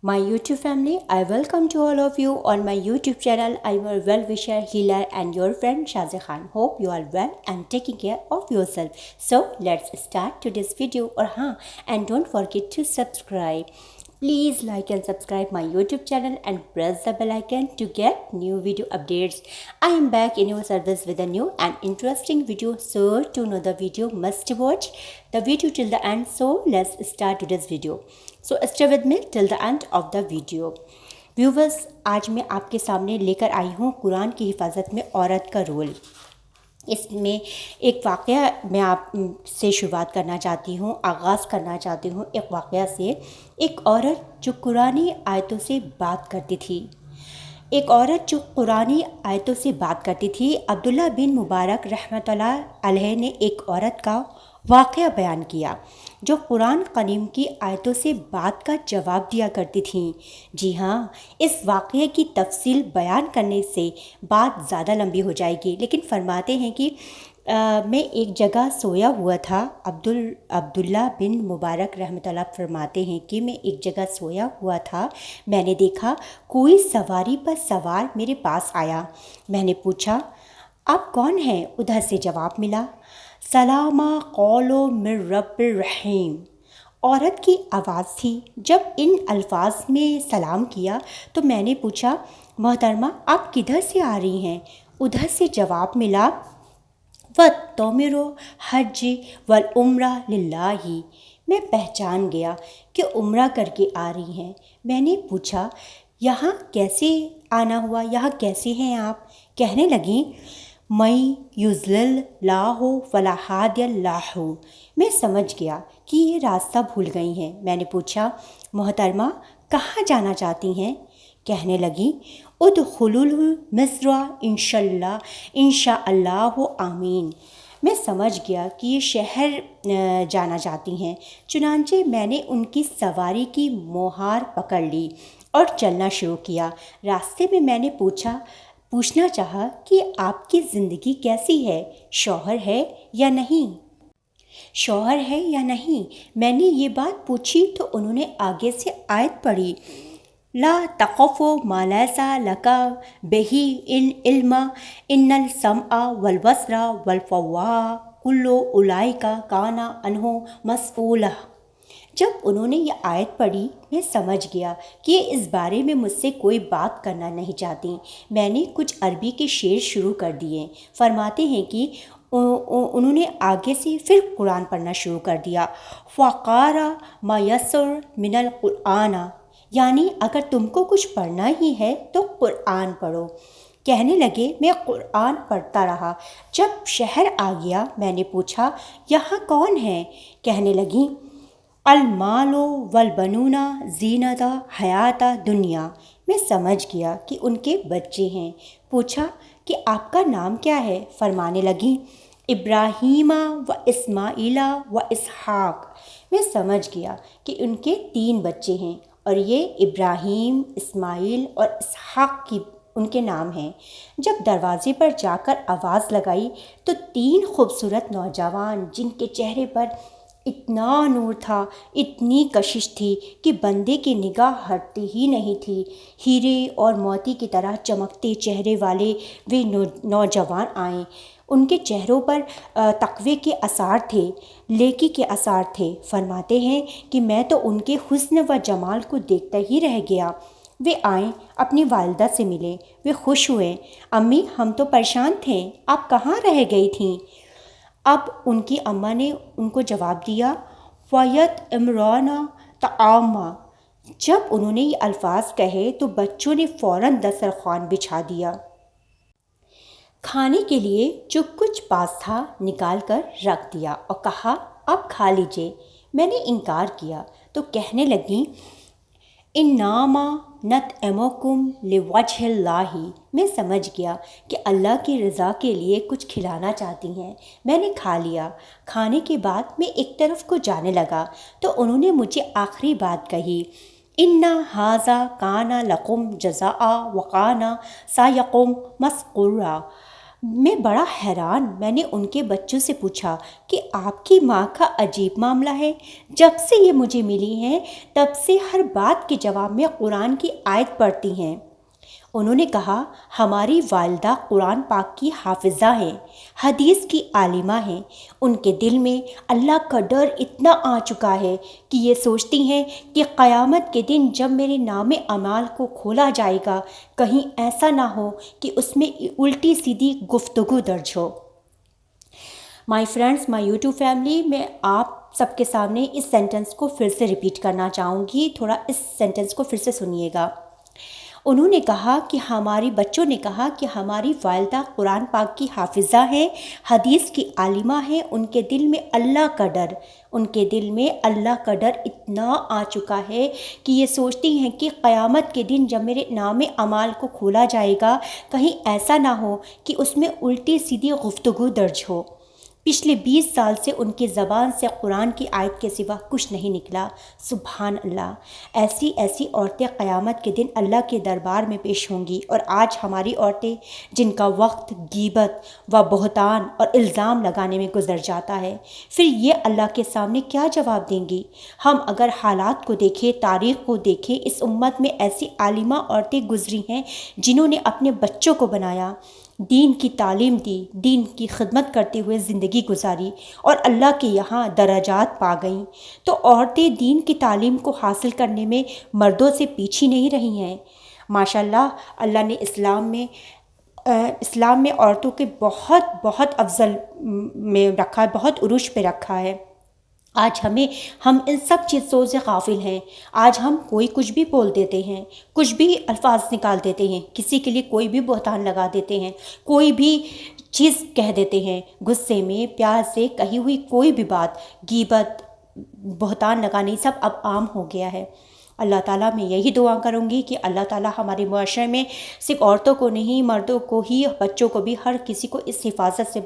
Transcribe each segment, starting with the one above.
My YouTube family, I welcome to all of you on my YouTube channel. I'm your well-wisher, healer and your friend Shazia Khan. Hope you are well and taking care of yourself. So let's start today's video. And don't forget to subscribe. Please like and subscribe my YouTube channel and press the bell icon to get new video updates. I am back in your service with a new and interesting video. So to know the video, must watch the video till the end. So let's start today's video. So stay with me till the end of the video. Viewers, आज मैं आपके सामने लेकर आई हूँ कुरान की हिफाजत में औरत का रोल। इसमें एक वाक़या मैं आप से शुरुआत करना चाहती हूँ, आगाज़ करना चाहती हूँ एक वाक़या से। एक औरत जो कुरानी आयतों से बात करती थी, अब्दुल्ला बिन मुबारक रहमतुल्लाह अलैह ने एक औरत का वाक़या बयान किया जो कुरान करीम की आयतों से बात का जवाब दिया करती थीं। जी हाँ, इस वाक़ये की तफसील बयान करने से बात ज़्यादा लंबी हो जाएगी, लेकिन फरमाते हैं कि मैं एक जगह सोया हुआ था। अब्दुल्ला बिन मुबारक रहमतुल्लाह फरमाते हैं कि मैं एक जगह सोया हुआ था, मैंने देखा कोई सवारी पर सवार मेरे पास आया। मैंने पूछा, आप कौन हैं? उधर से जवाब मिला, सलामा कौलो मिर रब्बिर रहीम। औरत की आवाज़ थी। जब इन अल्फाज में सलाम किया तो मैंने पूछा, मोहतरमा आप किधर से आ रही हैं? उधर से जवाब मिला, व तोमिरो हज वल उम्रा लिल्लाही। मैं पहचान गया कि उम्रा करके आ रही हैं। मैंने पूछा, यहाँ कैसे आना हुआ, यहाँ कैसे हैं आप? कहने लगी, मई युज़लिल लाहु वला हादियल लाहु। मैं समझ गया कि ये रास्ता भूल गई हैं। मैंने पूछा, मोहतरमा कहाँ जाना चाहती हैं? कहने लगी, उदखुलुल मिस्र इंशाअल्लाहु आमीन। मैं समझ गया कि ये शहर जाना चाहती हैं। चुनांचे मैंने उनकी सवारी की मोहार पकड़ ली और चलना शुरू किया। रास्ते में मैंने पूछना चाहा कि आपकी ज़िंदगी कैसी है, शौहर है या नहीं। मैंने ये बात पूछी तो उन्होंने आगे से आयत पढ़ी, ला तक़फ़ु मा लैसा लका बिही इल्म इन्नल समअ वल बसरा वल फुआदा कुल्लु उलाइका काना अन्हु मसऊला। जब उन्होंने ये आयत पढ़ी, मैं समझ गया कि ये इस बारे में मुझसे कोई बात करना नहीं चाहती। मैंने कुछ अरबी के शेर शुरू कर दिए। फरमाते हैं कि उन्होंने आगे से फिर कुरान पढ़ना शुरू कर दिया। फ़क़ारा मा यस्सर मिनल कुराना, यानी अगर तुमको कुछ पढ़ना ही है तो कुरान पढ़ो। कहने लगे, मैं कुरान पढ़ता रहा। जब शहर आ गया मैंने पूछा, यहाँ कौन है? कहने लगी, अलमालो वल बनूना जीनता हयाता दुनिया। मैं समझ गया कि उनके बच्चे हैं। पूछा कि आपका नाम क्या है? फरमाने लगी, इब्राहीमा व इस्माइला व इसहाक। मैं समझ गया कि उनके 3 बच्चे हैं और ये इब्राहीम, इस्माइल और इसहाक की उनके नाम हैं। जब दरवाजे पर जाकर आवाज़ लगाई तो 3 खूबसूरत नौजवान, जिनके चेहरे पर इतना नूर था, इतनी कशिश थी कि बंदे की निगाह हटती ही नहीं थी, हीरे और मोती की तरह चमकते चेहरे वाले वे नौजवान आए। उनके चेहरों पर तक़वे के आसार थे, लेकी के आसार थे। फरमाते हैं कि मैं तो उनके हुस्न व जमाल को देखता ही रह गया। वे आए, अपनी वालिदा से मिले। वे खुश हुए। अम्मी, हम तो परेशान थे, आप कहाँ रह गई थीं? अब उनकी अम्मा ने उनको जवाब दिया, फ़यत इमराना तआमा। जब उन्होंने ये अल्फाज कहे तो बच्चों ने फ़ौरन दस्तरख़्वान बिछा दिया। खाने के लिए जो कुछ पास था निकाल कर रख दिया और कहा, अब खा लीजिए। मैंने इनकार किया तो कहने लगी, इन्नामा नतअमुकुम लिवजहिल्लाहि। मैं समझ गया कि अल्लाह की रज़ा के लिए कुछ खिलाना चाहती हैं। मैंने खा लिया। खाने के बाद मैं एक तरफ को जाने लगा तो उन्होंने मुझे आखिरी बात कही, इन्ना हाज़ा काना लकुम जज़ाआ व काना सायकुम मस्कुरा। میں بڑا حیران، میں نے ان کے بچوں سے پوچھا کہ آپ کی ماں کا عجیب معاملہ ہے، جب سے یہ مجھے ملی ہیں تب سے ہر بات کے جواب میں قرآن کی آیت پڑھتی ہیں۔ انہوں نے کہا، ہماری والدہ قرآن پاک کی حافظہ ہیں، حدیث کی عالمہ ہیں، ان کے دل میں اللہ کا ڈر اتنا آ چکا ہے کہ یہ سوچتی ہیں کہ قیامت کے دن جب میرے نام اعمال کو کھولا جائے گا کہیں ایسا نہ ہو کہ اس میں الٹی سیدھی گفتگو درج ہو۔ My friends, my YouTube family, میں آپ سب کے سامنے اس سینٹنس کو پھر سے ریپیٹ کرنا چاہوں گی، تھوڑا اس سینٹنس کو پھر سے سنیے گا۔ انہوں نے کہا کہ بچوں نے کہا کہ ہماری والدہ قرآن پاک کی حافظہ ہیں، حدیث کی عالمہ ہیں، ان کے دل میں اللہ کا ڈر اتنا آ چکا ہے کہ یہ سوچتی ہیں کہ قیامت کے دن جب میرے نام اعمال کو کھولا جائے گا کہیں ایسا نہ ہو کہ اس میں الٹی سیدھی گفتگو درج ہو۔ پچھلے 20 سال سے ان کی زبان سے قرآن کی آیت کے سوا کچھ نہیں نکلا۔ سبحان اللہ! ایسی عورتیں قیامت کے دن اللہ کے دربار میں پیش ہوں گی، اور آج ہماری عورتیں جن کا وقت غیبت و بہتان اور الزام لگانے میں گزر جاتا ہے، پھر یہ اللہ کے سامنے کیا جواب دیں گی؟ ہم اگر حالات کو دیکھیں، تاریخ کو دیکھیں، اس امت میں ایسی عالمہ عورتیں گزری ہیں جنہوں نے اپنے بچوں کو بنایا، دین کی تعلیم دی، دین کی خدمت کرتے ہوئے زندگی گزاری اور اللہ کے یہاں درجات پا گئیں۔ تو عورتیں دین کی تعلیم کو حاصل کرنے میں مردوں سے پیچھے نہیں رہی ہیں۔ ماشاءاللہ، اللہ نے اسلام میں عورتوں کے بہت افضل میں رکھا ہے، بہت عروج پہ رکھا ہے۔ آج ہم ان سب چیزوں سے غافل ہیں۔ آج ہم کچھ بھی بول دیتے ہیں، کچھ بھی الفاظ نکال دیتے ہیں، کسی کے لیے کوئی بھی بہتان لگا دیتے ہیں، کوئی بھی چیز کہہ دیتے ہیں، غصے میں پیار سے کہی ہوئی کوئی بھی بات، غیبت، بہتان لگانے، سب اب عام ہو گیا ہے۔ اللہ تعالیٰ میں یہی دعا کروں گی کہ اللہ تعالیٰ ہمارے معاشرے میں صرف عورتوں کو نہیں، مردوں کو ہی، بچوں کو بھی، ہر کسی کو اس حفاظت سے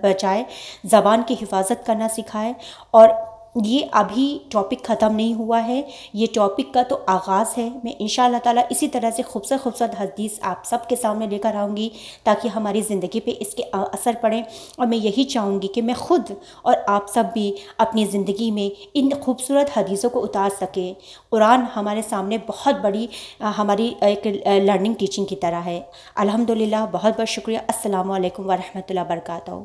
بچائے، زبان کی حفاظت کرنا سکھائے۔ اور یہ ابھی ٹاپک ختم نہیں ہوا ہے، یہ ٹاپک کا تو آغاز ہے۔ میں انشاءاللہ تعالیٰ اسی طرح سے خوبصورت حدیث آپ سب کے سامنے لے کر آؤں گی تاکہ ہماری زندگی پہ اس کے اثر پڑیں، اور میں یہی چاہوں گی کہ میں خود اور آپ سب بھی اپنی زندگی میں ان خوبصورت حدیثوں کو اتار سکیں۔ قرآن ہمارے سامنے بہت بڑی ہماری ایک لرننگ ٹیچنگ کی طرح ہے۔ الحمدللہ، بہت بہت شکریہ۔ السلام علیکم ورحمۃ اللہ وبرکاتہ۔